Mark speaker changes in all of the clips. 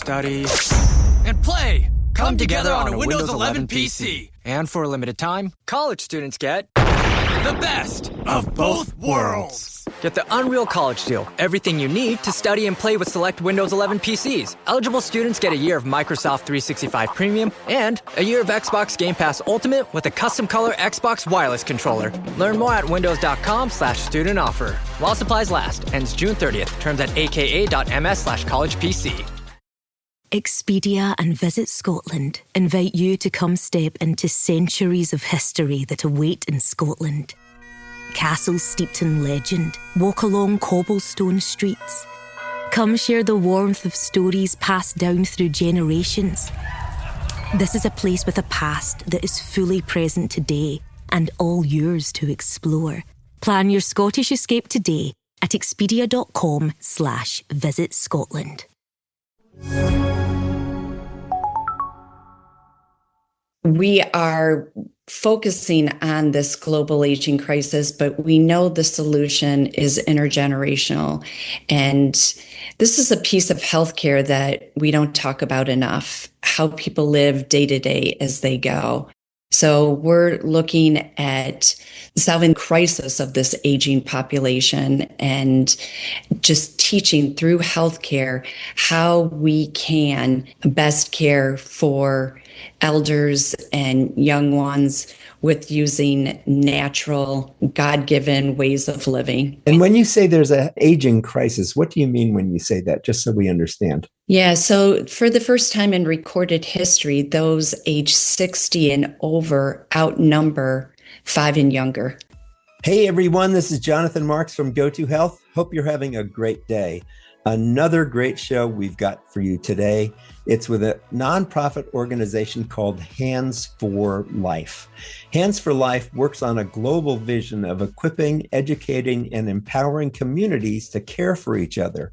Speaker 1: study,
Speaker 2: and play come together on a Windows 11 PC.
Speaker 1: And for a limited time, college students get
Speaker 2: the best of both worlds.
Speaker 1: Get the Unreal College Deal. Everything you need to study and play with select Windows 11 PCs. Eligible students get a year of Microsoft 365 Premium and a year of Xbox Game Pass Ultimate with a custom color Xbox wireless controller. Learn more at windows.com/student offer. While supplies last. Ends June 30th. Terms at aka.ms/collegepc.
Speaker 3: Expedia and Visit Scotland invite you to come step into centuries of history that await in Scotland. Castles steeped in legend, walk along cobblestone streets. Come share the warmth of stories passed down through generations. This is a place with a past that is fully present today and all yours to explore. Plan your Scottish escape today at expedia.com/Visit Scotland.
Speaker 4: We are focusing on this global aging crisis, but we know the solution is intergenerational. And this is a piece of healthcare that we don't talk about enough, how people live day to day as they go. So we're looking at solving the crisis of this aging population and just teaching through healthcare how we can best care for elders and young ones with using natural, God-given ways of living.
Speaker 5: And when you say there's an aging crisis, what do you mean when you say that, just so we understand?
Speaker 4: Yeah, so for the first time in recorded history, those age 60 and over outnumber 5 and younger.
Speaker 5: Hey everyone, this is Jonathan Marks from Go2 Health. Hope you're having a great day. Another great show we've got for you today. It's with a nonprofit organization called Hands for Life. Hands for Life works on a global vision of equipping, educating, and empowering communities to care for each other.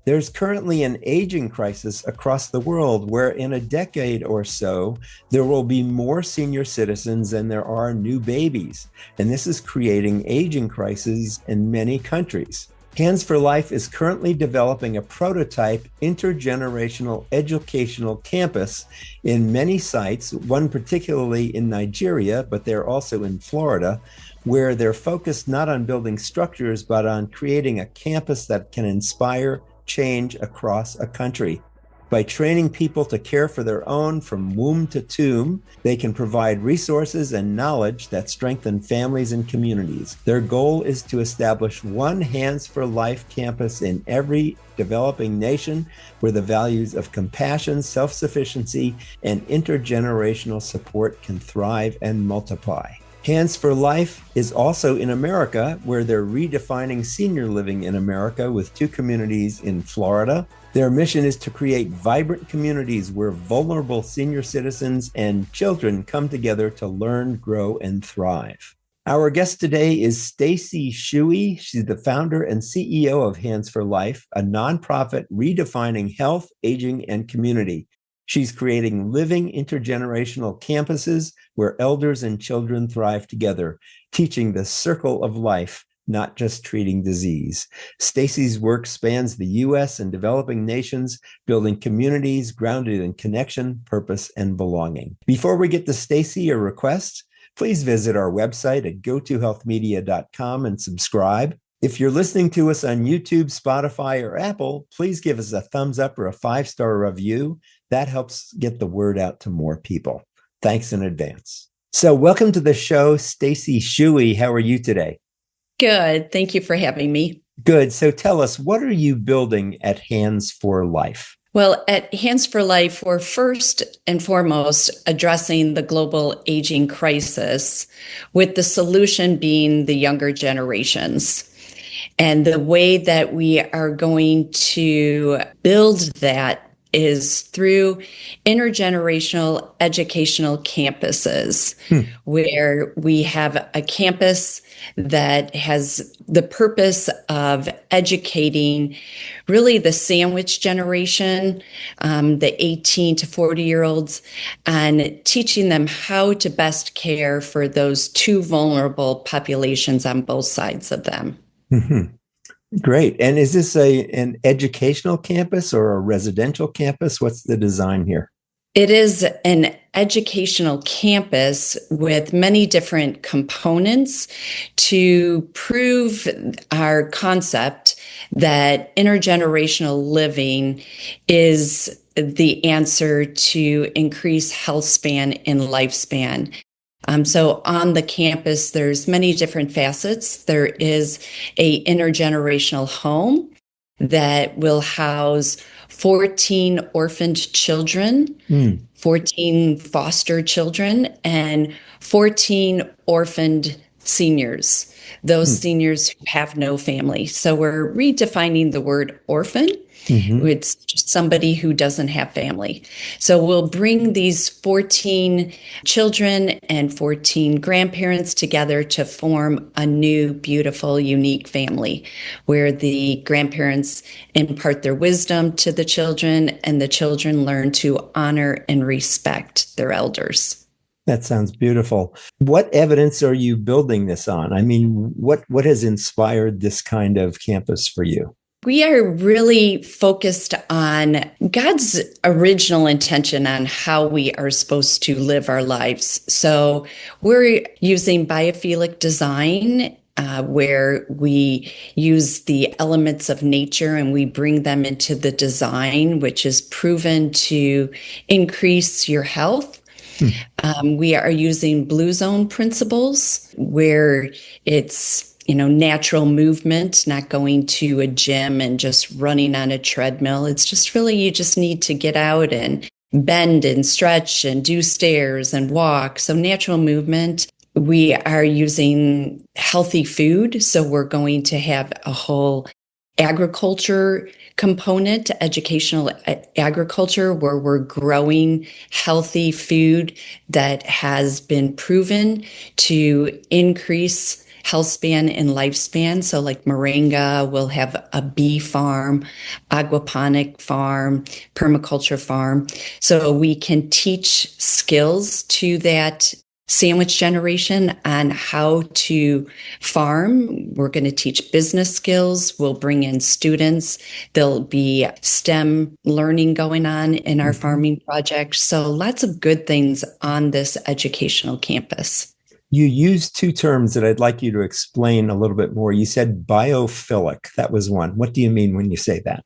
Speaker 5: There's currently an aging crisis across the world where in a decade or so, there will be more senior citizens than there are new babies. And this is creating aging crises in many countries. Hands for Life is currently developing a prototype intergenerational educational campus in many sites, one particularly in Nigeria, but they're also in Florida, where they're focused not on building structures, but on creating a campus that can inspire change across a country. By training people to care for their own from womb to tomb, they can provide resources and knowledge that strengthen families and communities. Their goal is to establish one Hands for Life campus in every developing nation where the values of compassion, self-sufficiency, and intergenerational support can thrive and multiply. Hands for Life is also in America, where they're redefining senior living in America with 2 communities in Florida. Their mission is to create vibrant communities where vulnerable senior citizens and children come together to learn, grow, and thrive. Our guest today is Stacy Shewey. She's the founder and CEO of Hands for Life, a nonprofit redefining health, aging, and community. She's creating living intergenerational campuses where elders and children thrive together, teaching the circle of life, not just treating disease. Stacy's work spans the U.S. and developing nations, building communities grounded in connection, purpose, and belonging. Before we get to Stacy or requests, please visit our website at go2healthmedia.com and subscribe. If you're listening to us on YouTube, Spotify, or Apple, please give us a thumbs up or a 5-star review. That helps get the word out to more people. Thanks in advance. So welcome to the show, Stacy Shewey. How are you today?
Speaker 4: Good. Thank you for having me.
Speaker 5: Good. So tell us, what are you building at Hands for Life?
Speaker 4: Well, at Hands for Life, we're first and foremost addressing the global aging crisis, with the solution being the younger generations. And the way that we are going to build that is through intergenerational educational campuses, where we have a campus that has the purpose of educating really the sandwich generation, the 18 to 40-year-olds, and teaching them how to best care for those 2 vulnerable populations on both sides of them.
Speaker 5: Mm-hmm. Great. And is this an educational campus or a residential campus? What's the design here?
Speaker 4: It is an educational campus with many different components to prove our concept that intergenerational living is the answer to increase health span and lifespan. So on the campus, there's many different facets. There is a intergenerational home that will house 14 orphaned children, 14 foster children, and 14 orphaned seniors, those seniors who have no family. So we're redefining the word orphan. It's just somebody who doesn't have family. So we'll bring these 14 children and 14 grandparents together to form a new, beautiful, unique family where the grandparents impart their wisdom to the children and the children learn to honor and respect their elders.
Speaker 5: That sounds beautiful. What evidence are you building this on? I mean, what has inspired this kind of campus for you?
Speaker 4: We are really focused on God's original intention on how we are supposed to live our lives. So we're using biophilic design, where we use the elements of nature and we bring them into the design, which is proven to increase your health. We are using Blue Zone principles where it's natural movement, not going to a gym and just running on a treadmill. It's just really, you just need to get out and bend and stretch and do stairs and walk. So natural movement. We are using healthy food. So we're going to have a whole agriculture component, educational agriculture, where we're growing healthy food that has been proven to increase health span and lifespan. So like Moringa will have a bee farm, aquaponic farm, permaculture farm. So we can teach skills to that sandwich generation on how to farm. We're going to teach business skills. We'll bring in students. There'll be STEM learning going on in our farming project. So lots of good things on this educational campus.
Speaker 5: You used two terms that I'd like you to explain a little bit more. You said biophilic. That was one. What do you mean when you say that?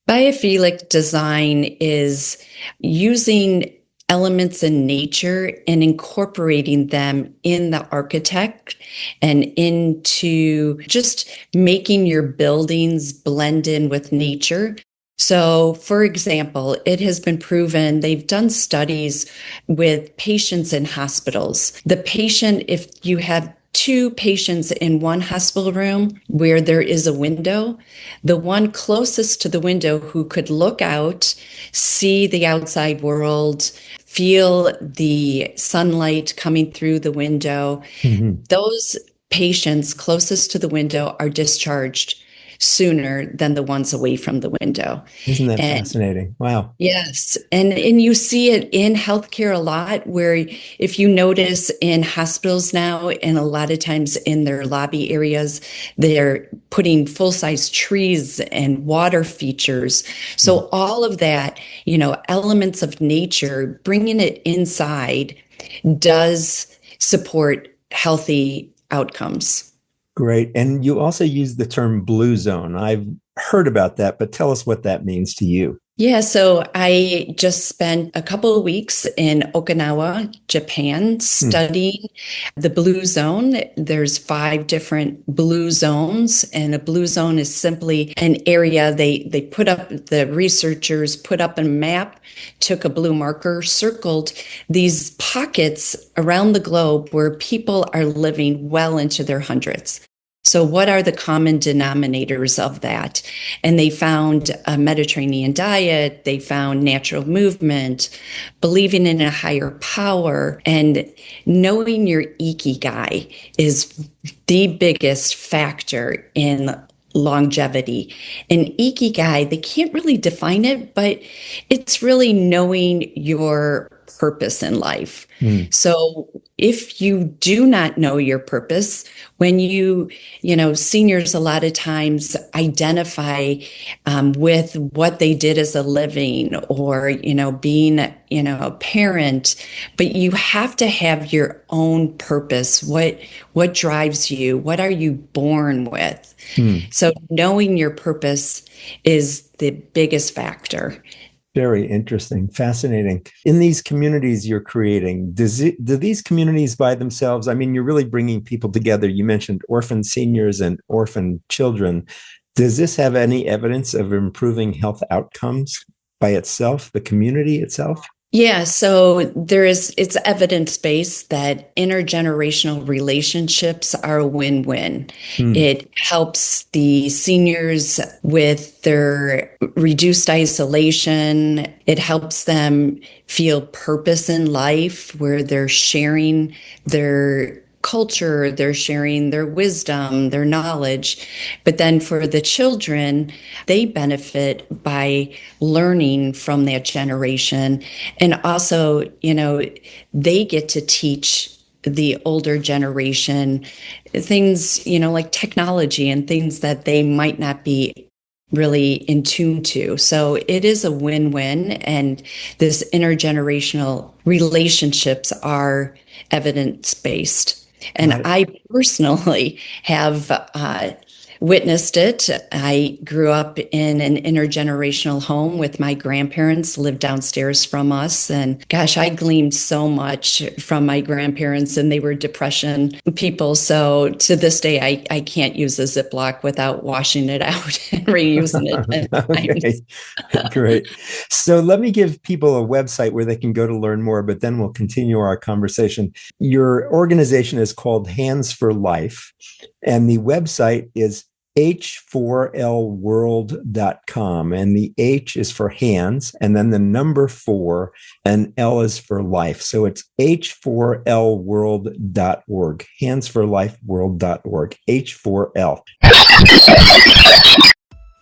Speaker 4: Biophilic design is using elements in nature and incorporating them in the architect and into just making your buildings blend in with nature. So, for example, it has been proven, they've done studies with patients in hospitals. The patient, if you have two patients in one hospital room where there is a window, the one closest to the window who could look out, see the outside world, feel the sunlight coming through the window, those patients closest to the window are discharged sooner than the ones away from the window.
Speaker 5: Isn't that fascinating? Wow.
Speaker 4: Yes. And you see it in healthcare a lot, where if you notice in hospitals now, and a lot of times in their lobby areas, they're putting full-size trees and water features. So all of that, elements of nature, bringing it inside does support healthy outcomes.
Speaker 5: Great. And you also use the term Blue Zone. I've heard about that, but tell us what that means to you.
Speaker 4: Yeah, so I just spent a couple of weeks in Okinawa, Japan, studying the Blue Zone. There's 5 different blue zones, and a blue zone is simply an area the researchers put up a map, took a blue marker, circled these pockets around the globe where people are living well into their hundreds. So what are the common denominators of that? And they found a Mediterranean diet, they found natural movement, believing in a higher power, and knowing your ikigai is the biggest factor in longevity. And ikigai, they can't really define it, but it's really knowing your purpose in life.
Speaker 5: Mm.
Speaker 4: So if you do not know your purpose, when seniors a lot of times identify with what they did as a living or, being, a parent, but you have to have your own purpose. What drives you? What are you born with?
Speaker 5: Mm.
Speaker 4: So knowing your purpose is the biggest factor.
Speaker 5: Very interesting, fascinating. In these communities you're creating, do these communities by themselves, I mean, you're really bringing people together. You mentioned orphan seniors and orphan children. Does this have any evidence of improving health outcomes by itself, the community itself?
Speaker 4: Yeah, so it's evidence-based that intergenerational relationships are a win-win.
Speaker 5: Hmm.
Speaker 4: It helps the seniors with their reduced isolation. It helps them feel purpose in life where they're sharing their culture, they're sharing their wisdom, their knowledge. But then for the children, they benefit by learning from that generation. And also, they get to teach the older generation things, like technology and things that they might not be really in tune to. So it is a win-win. And this intergenerational relationships are evidence-based. And I personally have witnessed it. I grew up in an intergenerational home with my grandparents, lived downstairs from us. And gosh, I gleaned so much from my grandparents, and they were Depression people. So to this day, I can't use a Ziploc without washing it out and reusing it.
Speaker 5: Okay, great. So let me give people a website where they can go to learn more, but then we'll continue our conversation. Your organization is called Hands for Life, and the website is h4lworld.com, and the H is for hands and then the number 4 and L is for life. So it's h4lworld.org, handsforlifeworld.org, H4L.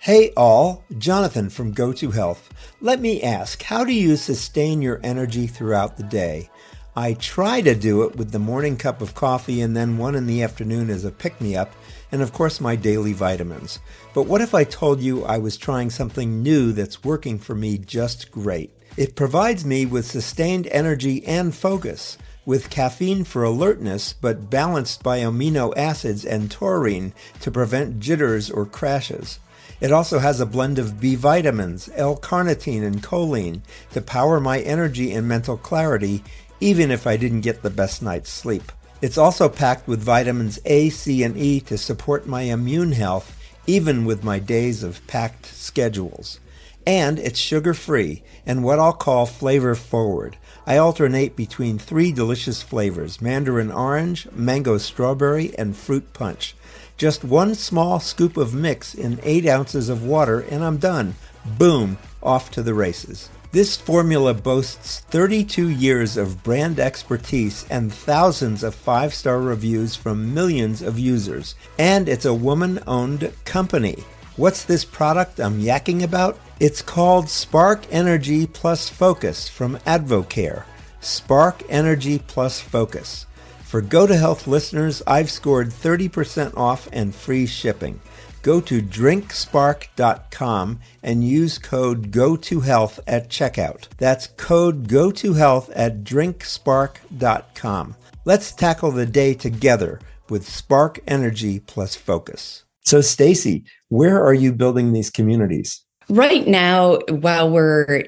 Speaker 5: Hey all, Jonathan from Go To Health. Let me ask, how do you sustain your energy throughout the day? I try to do it with the morning cup of coffee and then one in the afternoon as a pick-me-up, and of course my daily vitamins. But what if I told you I was trying something new that's working for me just great? It provides me with sustained energy and focus, with caffeine for alertness, but balanced by amino acids and taurine to prevent jitters or crashes. It also has a blend of B vitamins, L-carnitine, and choline to power my energy and mental clarity, even if I didn't get the best night's sleep. It's also packed with vitamins A, C, and E to support my immune health, even with my days of packed schedules. And it's sugar-free and what I'll call flavor-forward. I alternate between 3 delicious flavors: mandarin orange, mango strawberry, and fruit punch. Just 1 small scoop of mix in 8 ounces of water and I'm done. Boom, off to the races. This formula boasts 32 years of brand expertise and thousands of 5-star reviews from millions of users. And it's a woman-owned company. What's this product I'm yakking about? It's called Spark Energy Plus Focus from Advocare. Spark Energy Plus Focus. For Go To Health listeners, I've scored 30% off and free shipping. Go to drinkspark.com and use code GoToHealth at checkout. That's code GoToHealth at drinkspark.com. Let's tackle the day together with Spark Energy Plus Focus. So, Stacy, where are you building these communities?
Speaker 4: Right now, while we're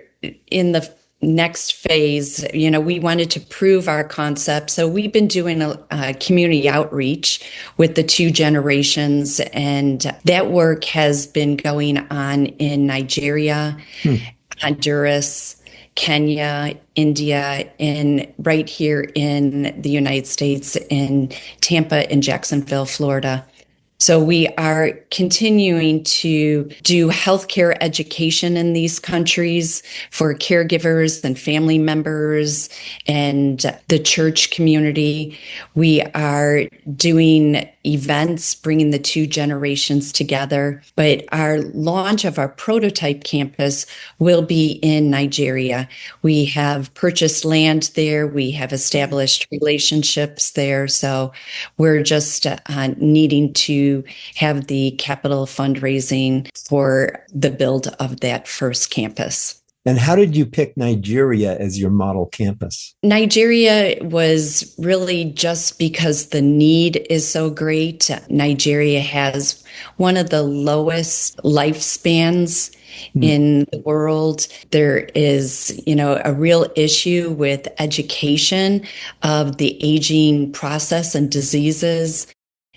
Speaker 4: in the next phase, we wanted to prove our concept. So we've been doing a community outreach with the 2 generations, and that work has been going on in Nigeria, Honduras, Kenya, India, and right here in the United States, in Tampa and Jacksonville, Florida. So we are continuing to do healthcare education in these countries for caregivers and family members and the church community. We are doing events bringing the two generations together. But our launch of our prototype campus will be in Nigeria. We have purchased land there. We have established relationships there. So we're just needing to have the capital fundraising for the build of that first campus.
Speaker 5: And how did you pick Nigeria as your model campus?
Speaker 4: Nigeria was really just because the need is so great. Nigeria has one of the lowest lifespans in the world. There is, a real issue with education of the aging process and diseases.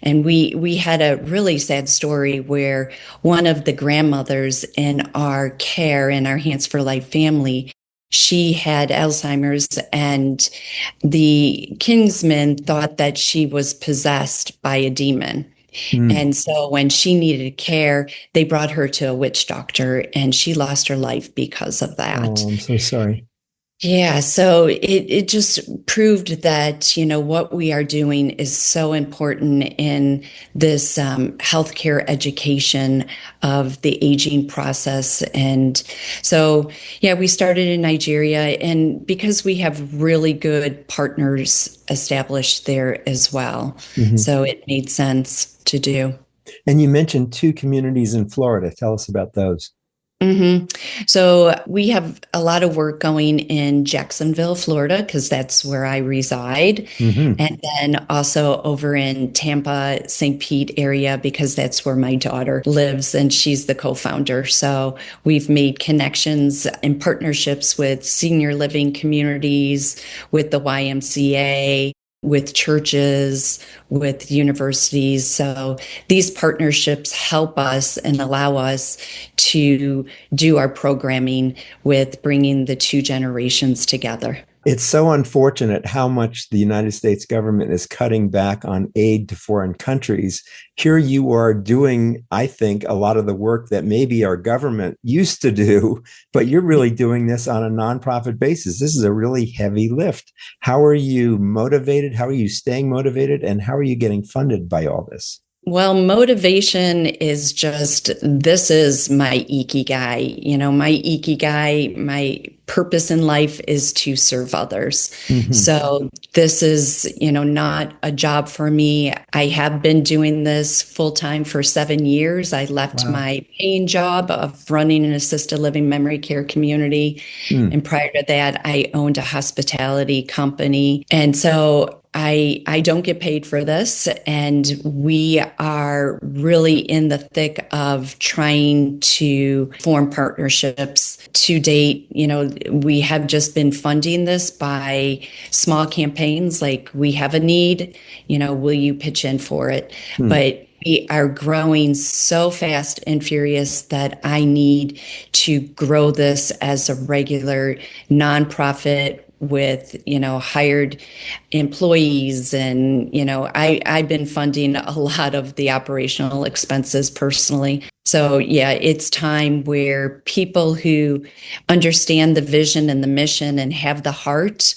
Speaker 4: And we had a really sad story where one of the grandmothers in our care, in our Hands for Life family, she had Alzheimer's, and the kinsman thought that she was possessed by a demon. And so when she needed care, they brought her to a witch doctor, and she lost her life because of that.
Speaker 5: Oh, I'm so sorry.
Speaker 4: Yeah, so it just proved that, what we are doing is so important in this healthcare education of the aging process. And so, yeah, we started in Nigeria, and because we have really good partners established there as well. So it made sense to do.
Speaker 5: And you mentioned 2 communities in Florida. Tell us about those.
Speaker 4: So we have a lot of work going in Jacksonville, Florida, because that's where I reside. And then also over in Tampa, St. Pete area, because that's where my daughter lives and she's the co-founder. So we've made connections and partnerships with senior living communities, with the YMCA, with churches, with universities. So these partnerships help us and allow us to do our programming with bringing the two generations together.
Speaker 5: It's so unfortunate how much the United States government is cutting back on aid to foreign countries. Here you are doing, I think, a lot of the work that maybe our government used to do, but you're really doing this on a nonprofit basis. This is a really heavy lift. How are you motivated? How are you staying motivated? And how are you getting funded by all this?
Speaker 4: Well, motivation is just, this is my ikigai. My ikigai, my purpose in life is to serve others. So this is, not a job for me. I have been doing this full time for 7 years. I left my paying job of running an assisted living memory care community. And prior to that, I owned a hospitality company. And so I don't get paid for this, and we are really in the thick of trying to form partnerships. To date, we have just been funding this by small campaigns like, we have a need, will you pitch in for it? But we are growing so fast and furious that I need to grow this as a regular nonprofit with, hired employees. And, I've been funding a lot of the operational expenses personally. So yeah, it's time where people who understand the vision and the mission and have the heart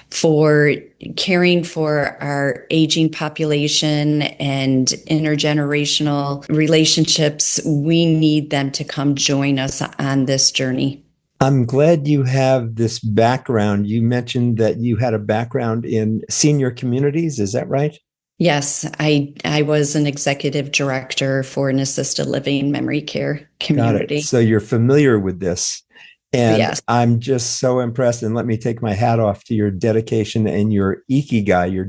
Speaker 4: for caring for our aging population and intergenerational relationships, we need them to come join us on this journey.
Speaker 5: I'm glad you have this background. You mentioned that you had a background in senior communities. Is that right?
Speaker 4: Yes, I was an executive director for an assisted living memory care community.
Speaker 5: Got it. So you're familiar with this. And
Speaker 4: yes.
Speaker 5: I'm just so impressed. And let me take my hat off to your dedication and your ikigai, your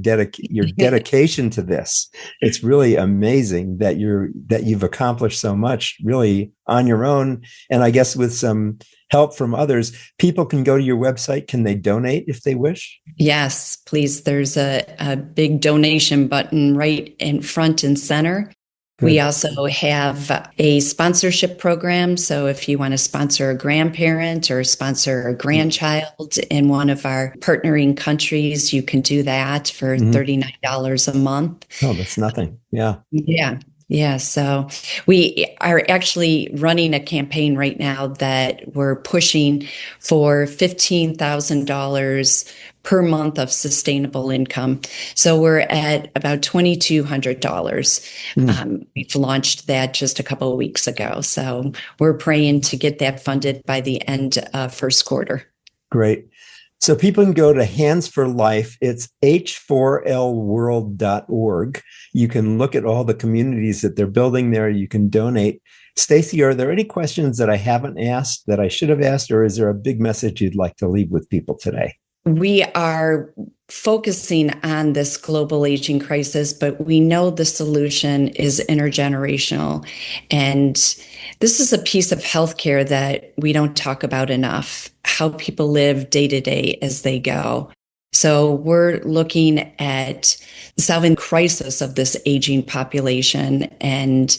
Speaker 5: dedication to this. It's really amazing that you've accomplished so much really on your own. And I guess with some help from others, people can go to your website. Can they donate if they wish?
Speaker 4: Yes, please. There's a big donation button right in front and center. Good. We also have a sponsorship program. So if you want to sponsor a grandparent or sponsor a grandchild in one of our partnering countries, you can do that for $39 a month.
Speaker 5: Oh, that's nothing. Yeah.
Speaker 4: Yeah. Yeah, so we are actually running a campaign right now that we're pushing for $15,000 per month of sustainable income. So we're at about $2,200. We've launched that just a couple of weeks ago. So we're praying to get that funded by the end of first quarter.
Speaker 5: Great. So people can go to Hands for Life. It's h4lworld.org. You can look at all the communities that they're building there. You can donate. Stacy, are there any questions that I haven't asked that I should have asked, or is there a big message you'd like to leave with people today?
Speaker 4: We are focusing on this global aging crisis, but we know the solution is intergenerational. And this is a piece of healthcare that we don't talk about enough, how people live day to day as they go. So we're looking at solving the crisis of this aging population and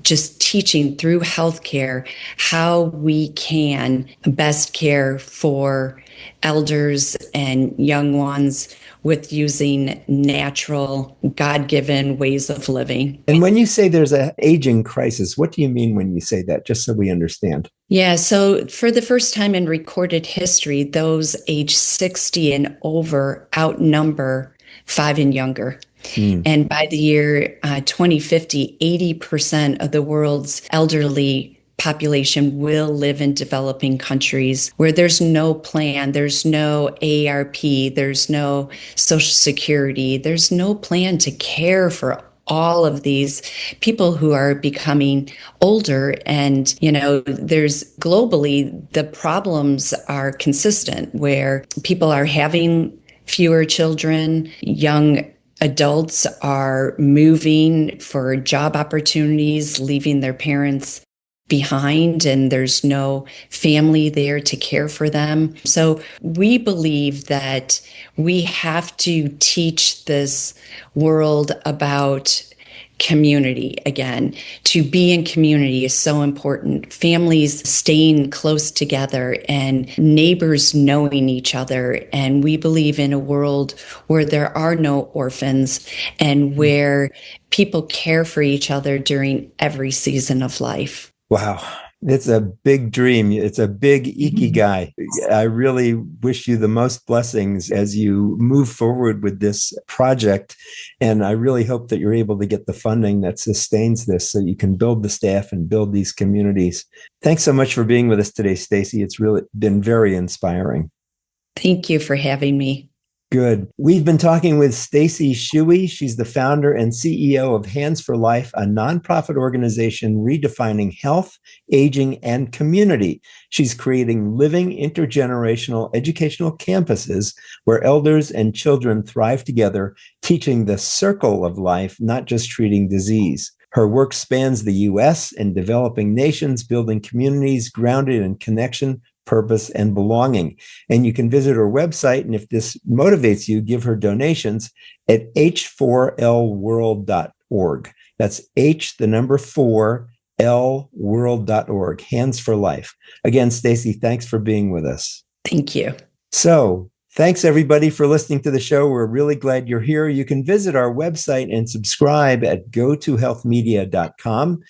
Speaker 4: just teaching through healthcare how we can best care for elders and young ones with using natural, God-given ways of living.
Speaker 5: And when you say there's an aging crisis, what do you mean when you say that, just so we understand?
Speaker 4: Yeah, so for the first time in recorded history, those age 60 and over outnumber 5 and younger. And by the year 2050, 80% of the world's elderly population will live in developing countries where there's no plan, there's no AARP, there's no Social Security, there's no plan to care for all of these people who are becoming older. And, there's globally, the problems are consistent where people are having fewer children, young adults are moving for job opportunities, leaving their parents behind, and there's no family there to care for them. So we believe that we have to teach this world about community again. To be in community is so important. Families staying close together and neighbors knowing each other. And we believe in a world where there are no orphans and where people care for each other during every season of life.
Speaker 5: Wow. It's a big dream. It's a big ikigai. I really wish you the most blessings as you move forward with this project. And I really hope that you're able to get the funding that sustains this so you can build the staff and build these communities. Thanks so much for being with us today, Stacy. It's really been very inspiring.
Speaker 4: Thank you for having me.
Speaker 5: Good. We've been talking with Stacy Shewey. She's the founder and CEO of Hands for Life, a nonprofit organization redefining health, aging, and community. She's creating living intergenerational educational campuses where elders and children thrive together, teaching the circle of life, not just treating disease. Her work spans the U.S. and developing nations, building communities grounded in connection, purpose, and belonging. And you can visit her website, and if this motivates you, give her donations at h4lworld.org. That's lworld.org, Hands for Life. Again, Stacy, thanks for being with us.
Speaker 4: Thank you.
Speaker 5: So, thanks everybody for listening to the show. We're really glad you're here. You can visit our website and subscribe at gotohealthmedia.com.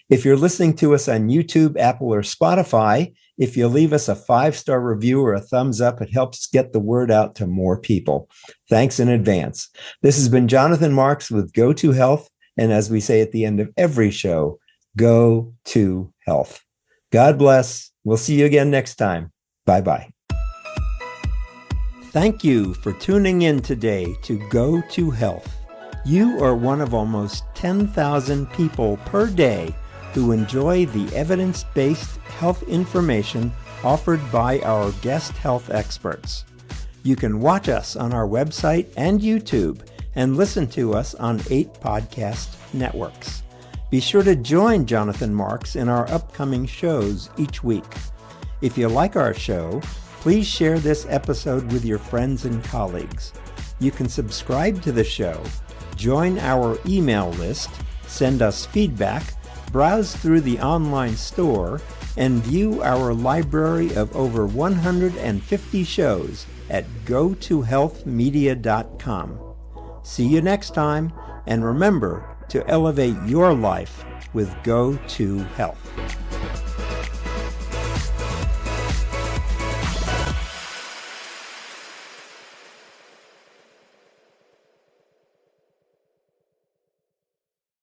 Speaker 5: If you're listening to us on YouTube, Apple, or Spotify, if you leave us a 5-star review or a thumbs up, it helps get the word out to more people. Thanks in advance. This has been Jonathan Marks with Go to Health. And as we say at the end of every show, go to health. God bless. We'll see you again next time. Bye-bye. Thank you for tuning in today to Go to Health. You are one of almost 10,000 people per day who enjoy the evidence-based health information offered by our guest health experts. You can watch us on our website and YouTube and listen to us on 8 podcast networks. Be sure to join Jonathan Marks in our upcoming shows each week. If you like our show, please share this episode with your friends and colleagues. You can subscribe to the show, join our email list, send us feedback, browse through the online store, and view our library of over 150 shows at gotohealthmedia.com. See you next time, and remember, to elevate your life with Go to Health.